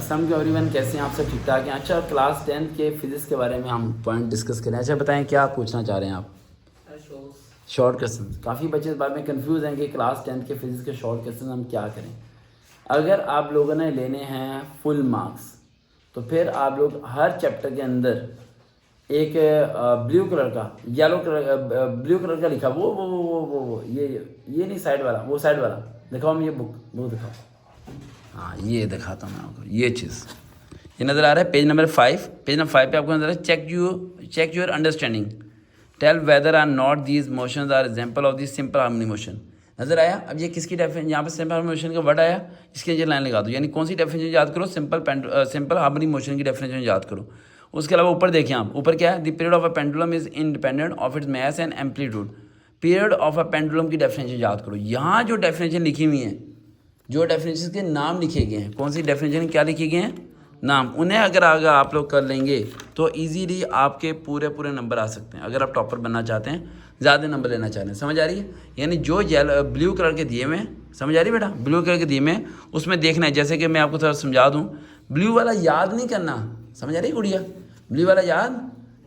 अस्सलाम वालेकुम एवरीवन, कैसे हैं आप सब? ठीक ठाक हैं। अच्छा, क्लास 10 के फिज़िक्स के बारे में हम पॉइंट डिस्कस करें। अच्छा बताएं, क्या पूछना चाह रहे हैं आप? Short question. काफ़ी बच्चे इस बारे में कंफ्यूज हैं कि क्लास 10 के फिज़िक्स के शॉर्ट क्वेश्चन हम क्या करें। अगर आप लोगों ने लेने हैं फुल मार्क्स, तो फिर आप लोग हर चैप्टर के अंदर एक ब्लू कलर का, येलो कलर, ब्लू कलर का लिखा, वो ये नहीं, साइड वाला, वो साइड वाला दिखाओ। हम ये बुक दिखाओ। हाँ, ये दिखाता हूँ मैं आपको। ये चीज़ ये नज़र आ रहा है पेज नंबर 5। पेज नंबर 5 पे आपको नज़र आ रहा है check your understanding, tell whether or not these motions are example of this simple harmony motion. नज़र आया? अब ये किसकी डेफिनेशन, यहाँ पे सिंपल हार्मनी मोशन का वर्ड आया, इसके नीचे लाइन लगा दो। यानी कौन सी डेफिनेशन याद करो? सिंपल हार्मनी मोशन की डेफिनेशन याद करो। उसके अलावा ऊपर देखिए आप, ऊपर क्या है? The period of a pendulum is independent of its mass and amplitude. Period of a pendulum की डेफिनेशन याद करो। यहाँ जो डेफिनेशन लिखी हुई है, जो डेफिनेशन के नाम लिखे गए हैं, कौन सी डेफिनेशन क्या लिखे गए हैं? नाम। उन्हें अगर आप लोग कर लेंगे तो इजीली आपके पूरे नंबर आ सकते हैं। अगर आप टॉपर बनना चाहते हैं, ज़्यादा नंबर लेना चाहते हैं, समझ आ रही है? यानी जो ब्लू कलर के दिए हुए हैं, समझ आ रही है बेटा? ब्लू कलर के दिए हुए हैं, उसमें देखना है। जैसे कि मैं आपको थोड़ा समझा दूँ, ब्लू वाला याद नहीं करना, समझ आ रही है गुड़िया? ब्लू वाला याद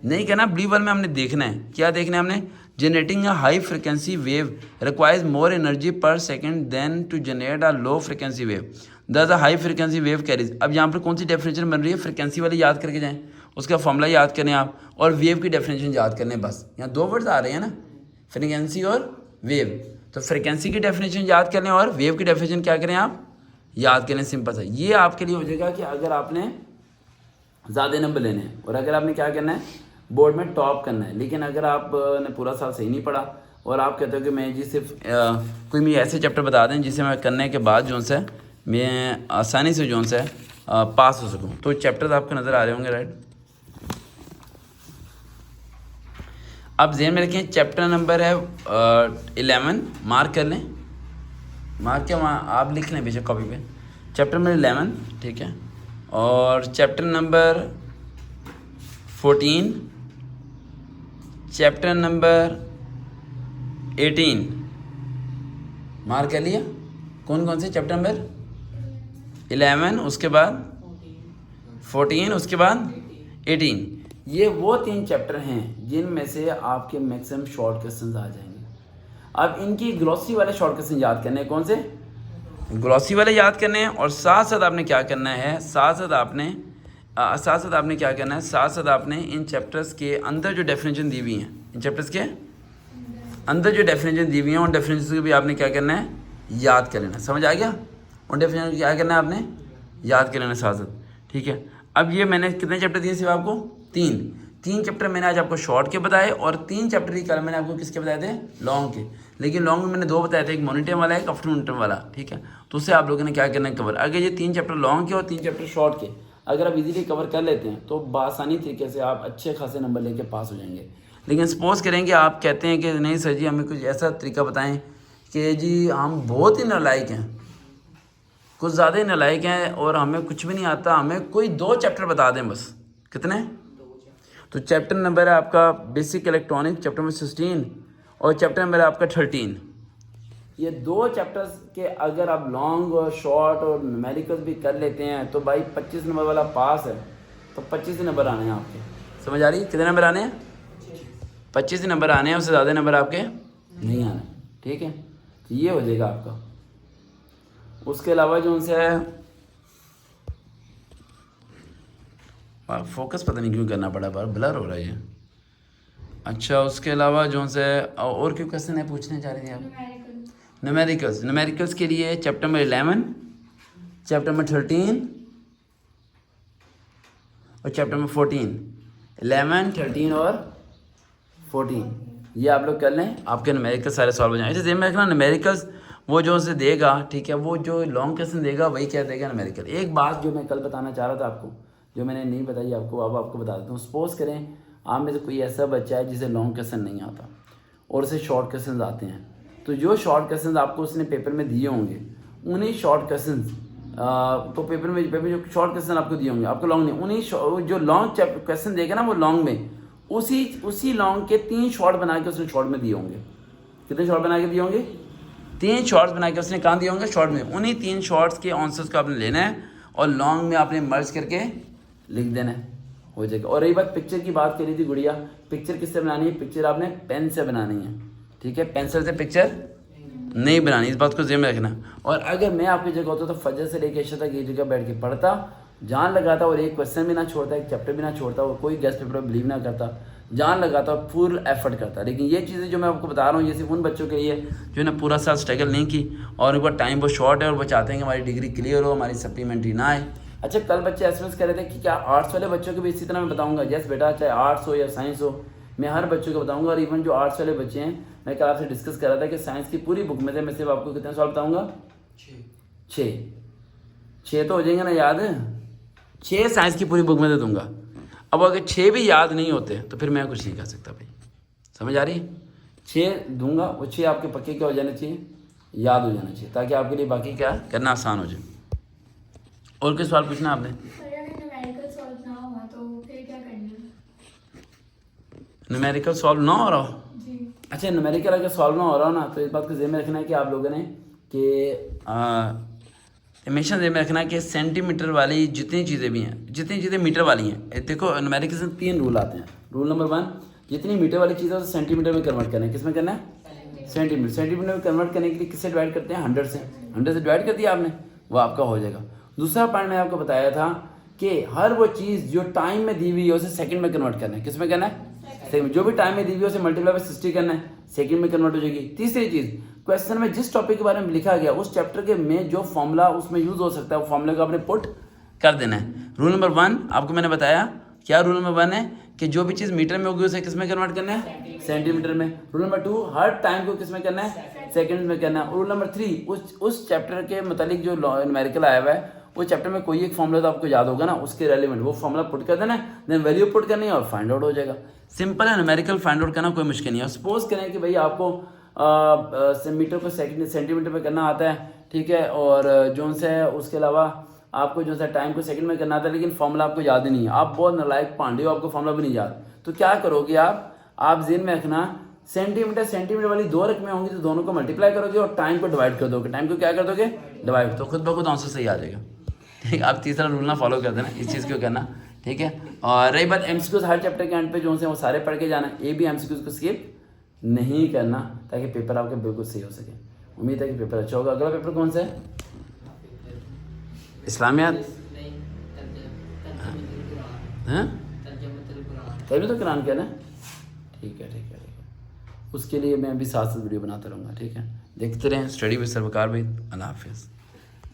नहीं करना। ब्लू वाले में हमने देखना है, क्या देखना है हमने? Generating a high frequency wave requires more energy per second than to generate a low frequency wave, thus a high frequency wave carries. अब यहाँ पर कौन सी डेफिनेशन बन रही है? फ्रिक्वेंसी वाली याद करके जाएं, उसका फॉर्मूला याद करें आप, और वेव की डेफिनेशन याद करने। बस यहाँ दो वर्ड्स आ रहे हैं ना, फ्रिक्वेंसी और वेव। तो फ्रिक्वेंसी की डेफिनेशन याद कर लें और वेव की डेफिनेशन क्या करें आप? याद करें। सिंपल सा ये आपके लिए हो जाएगा कि अगर आपने ज़्यादा नंबर लेने हैं और अगर आपने क्या करना है, बोर्ड में टॉप करना है। लेकिन अगर आपने पूरा साल सही नहीं पढ़ा और आप कहते हो कि मैं जी सिर्फ कोई मुझे ऐसे चैप्टर बता दें जिसे मैं करने के बाद जो से मैं आसानी से जो से पास हो सकूं, तो चैप्टर्स आपको नज़र आ रहे होंगे, राइट? अब ज़हन में रखें, चैप्टर नंबर है 11। मार्क कर लें, मार्क क्या वहाँ आप लिख लें बेशक कॉपी पे। चैप्टर नंबर 11, ठीक है। और chapter number 14, chapter number 18 mark कर लिया। कौन कौन से? चैप्टर नंबर 11, उसके बाद 14, उसके बाद 18। ये वो 3 चैप्टर हैं जिनमें से आपके मैक्सिमम शॉर्ट क्वेश्चंस आ जाएंगे। अब इनकी ग्लॉसी वाले शॉर्ट क्वेश्चन याद करने हैं। कौन से? ग्लॉसी वाले याद करने हैं। और साथ साथ आपने क्या करना है? साथ साथ आपने क्या करना है? साथ साथ आपने इन चैप्टर्स के अंदर जो डेफिनेशन दी हुई हैं, इन चैप्टर्स के अंदर जो डेफिनेशन दी हुई हैं, उन डेफिनेशन को भी आपने क्या करना है? याद कर लेना। समझ आ गया? उन डेफिनेशन को क्या करना है आपने? याद कर लेना साथ साथ, ठीक है। अब ये मैंने कितने चैप्टर दिए सिर्फ आपको? 3 चैप्टर मैंने आज आपको शॉर्ट के बताए, और 3 चैप्टर ही कल मैंने आपको किसके बताए थे? लॉन्ग के। लेकिन लॉन्ग में मैंने 2 बताए थे, एक मॉर्निंग टाइम वाला है, एक आफ्टरनून टाइम वाला, ठीक है। तो उससे आप लोगों ने क्या करना है? कवर। अगर ये 3 चैप्टर लॉन्ग के और 3 चैप्टर शॉर्ट के अगर आप इजीली कवर कर लेते हैं तो बासानी तरीके से आप अच्छे खासे नंबर लेके पास हो जाएंगे। लेकिन सपोज करें कि आप कहते हैं कि नहीं सर जी, हमें कुछ ऐसा तरीका बताएं कि जी हम बहुत ही नालायक हैं, कुछ ज़्यादा ही नालायक हैं और हमें कुछ भी नहीं आता, हमें कोई 2 चैप्टर बता दें बस। कितने? तो चैप्टर नंबर है आपका बेसिक इलेक्ट्रॉनिक, चैप्टर नंबर 16, और चैप्टर नंबर है आपका 13। ये 2 चैप्टर्स के अगर आप लॉन्ग और शॉर्ट और न्यूमेरिकल्स भी कर लेते हैं तो भाई 25 नंबर वाला पास है। तो 25 नंबर आने हैं आपके। समझ आ रही है? कितने नंबर आने हैं? 25 नंबर आने हैं, उससे ज़्यादा नंबर आपके नहीं आने, ठीक है। तो ये हो जाएगा आपका। उसके अलावा जो उनसे फोकस पता नहीं क्यों करना पड़ा, बार ब्लर हो रहा है ये। अच्छा, उसके अलावा जो से और क्यों क्वेश्चन है पूछने जा रहे थे आप? न्यूमेरिकल्स के लिए चैप्टर नंबर 11, चैप्टर नंबर 13 और चैप्टर नंबर 14। 11, 13 और 14 ये आप लोग कर लें, आपके न्यूमेरिकल सारे सॉल्व हो जाएंगे। ऐसे में रखना, न्यूमेरिकल्स वो जो से देगा, ठीक है, वो जो लॉन्ग क्वेश्चन देगा वही क्या देगा? न्यूमेरिकल। एक बात जो मैं कल बताना चाह रहा था आपको, जो मैंने नहीं बताई आपको, अब आपको बता देता हूँ। सपोज करें आप में से कोई ऐसा बच्चा है जिसे लॉन्ग क्वेश्चन नहीं आता और उसे शॉर्ट क्वेश्चन आते हैं, तो जो शॉर्ट क्वेश्चन आपको उसने पेपर में दिए होंगे, उन्हीं शॉर्ट क्वेश्चन तो पेपर में जो शॉर्ट क्वेश्चन आपको दिए होंगे, आपको लॉन्ग नहीं, उन्हीं जो लॉन्ग क्वेश्चन देगा ना, वो लॉन्ग में उसी लॉन्ग के 3 शॉर्ट बना के उसने शॉर्ट में दिए होंगे। कितने शॉर्ट बना के दिए होंगे? 3 शॉर्ट्स बना के उसने कहाँ दिए होंगे? शॉर्ट में। उन्हीं 3 शॉर्ट्स के आंसर्स को आपने लेना है और लॉन्ग में आपने मर्ज करके लिख देना है, हो जाएगा। और रही बात पिक्चर की, बात करी थी गुड़िया, पिक्चर किससे बनानी है? पिक्चर आपने पेन से बनानी है, ठीक है, पेंसिल से पिक्चर नहीं बनानी, इस बात को ज़हन में रखना। और अगर मैं आपकी जगह होता तो फजर से लेकर इशा तक एक जगह बैठ के पढ़ता, जान लगाता और एक क्वेश्चन भी ना छोड़ता, एक चैप्टर भी ना छोड़ता और कोई गेस्ट पेपर बिलीव ना करता, जान लगाता और फुल एफर्ट करता। लेकिन ये चीज़ें जो मैं आपको बता रहा हूँ ये सिर्फ उन बच्चों के लिए जो ने पूरा साल स्ट्रगल नहीं की और उनका टाइम बहुत शॉर्ट है और वो चाहते हैं कि हमारी डिग्री क्लियर हो, हमारी सप्लीमेंट्री ना आए। अच्छा, कल बच्चे एसएमएस कर रहे थे कि क्या आर्ट्स वाले बच्चों को भी इसी तरह मैं बताऊँगा? यस बेटा, चाहे आर्ट्स हो या साइंस हो, मैं हर बच्चों को बताऊँगा। और इवन जो आर्ट्स वाले बच्चे हैं, मैं कल आपसे डिस्कस कर रहा था कि साइंस की पूरी बुक में से मैं सिर्फ आपको कितने सवाल बताऊँगा? 6 तो हो जाएंगे ना याद? 6 साइंस की पूरी बुक में दे दूंगा। अब अगर 6 भी याद नहीं होते तो फिर मैं कुछ नहीं कर सकता भाई, समझ आ रही है? 6 दूंगा, वो 6 आपके पक्के क्या हो जाने चाहिए? याद हो जाना चाहिए, ताकि आपके लिए बाकी क्या करना आसान हो जाए। और कोई सवाल पूछना आपने? न्यूमेरिकल सॉल्व ना हो रहा हो? अच्छा, न्यूमेरिकल अगर सॉल्व ना हो रहा हो ना, तो इस बात को ज़हन में रखना है कि आप लोगों ने कि हमेशा ध्यान में रखना कि सेंटीमीटर वाली जितनी चीज़ें भी हैं, जितनी चीज़ें मीटर वाली हैं, देखो न्यूमेरिकल से 3 रूल आते हैं। रूल नंबर 1, जितनी मीटर वाली चीज़ है उसे सेंटीमीटर में कन्वर्ट करना है। किस में करना है? सेंटीमीटर। सेंटीमीटर में कन्वर्ट करने के लिए किससे डिवाइड करते हैं? 100 से। 100 से डिवाइड कर दिया आपने, वो आपका हो जाएगा। दूसरा पॉइंट मैं आपको बताया था कि हर वो चीज़ जो टाइम में दी हुई है उसे सेकंड में कन्वर्ट करना है। किस में करना है? सेकंड। जो भी टाइम में दी हुई है उसे मल्टीप्लाई बाय 60 करना है, सेकंड में कन्वर्ट हो जाएगी। तीसरी चीज़, क्वेश्चन में जिस टॉपिक के बारे में लिखा गया उस चैप्टर के में जो फॉर्मूला उसमें यूज हो सकता है, वो फॉर्मूला को आपने पुट कर देना है। रूल नंबर 1 आपको मैंने बताया, क्या रूल नंबर 1 है कि जो भी चीज़ मीटर में होगी उसे किस में कन्वर्ट करना है? सेंटीमीटर में। रूल नंबर 2, हर टाइम को किस में करना है? सेकंड में करना है। रूल नंबर 3, उस चैप्टर के मतलब जो न्यूमेरिकल आया हुआ है वो चैप्टर में कोई एक फॉर्मूला तो आपको याद होगा ना, उसके रेलिवेंट वो फॉर्मूला पुट कर देना है, देन वैल्यू पुट करनी है और फाइंड आउट हो जाएगा। सिंपल है, न्यूमेरिकल फाइंड आउट करना कोई मुश्किल नहीं है। सपोज करें कि भाई आपको मीटर को सेंटीमीटर में करना आता है, ठीक है, और जो से उसके अलावा आपको जो सा टाइम को सेकंड में करना आता है, लेकिन फॉर्मूला आपको याद ही नहीं है, आप बहुत नालायक पांडे हो, आपको फॉर्मूला भी नहीं याद, तो क्या करोगे आप ज़हन में रखना, सेंटीमीटर वाली 2 रकमें होंगी तो दोनों को मल्टीप्लाई करोगे और टाइम को डिवाइड कर दोगे। टाइम को क्या कर दोगे? डिवाइड, तो खुद ब खुद आंसर सही आ जाएगा। ठीक है, आप तीसरा रूल ना फॉलो कर देना, इस चीज़ को करना, ठीक है। और रही बात एमसीक्यूज, हर चैप्टर के एंड पे जो है वो सारे पढ़ के जाना, ये भी एमसीक्यूज को स्किप नहीं करना, ताकि पेपर आपके बिल्कुल सही हो सके। उम्मीद है कि पेपर अच्छा होगा। अगला पेपर कौन सा है? इस्लामियात, हैं? तभी तो कुरान का ना, ठीक है। उसके लिए मैं अभी साथ वीडियो बनाता रहूँगा, ठीक है। देखते रहें स्टडी विद सरवकार भाई। अल्लाह हाफिज़।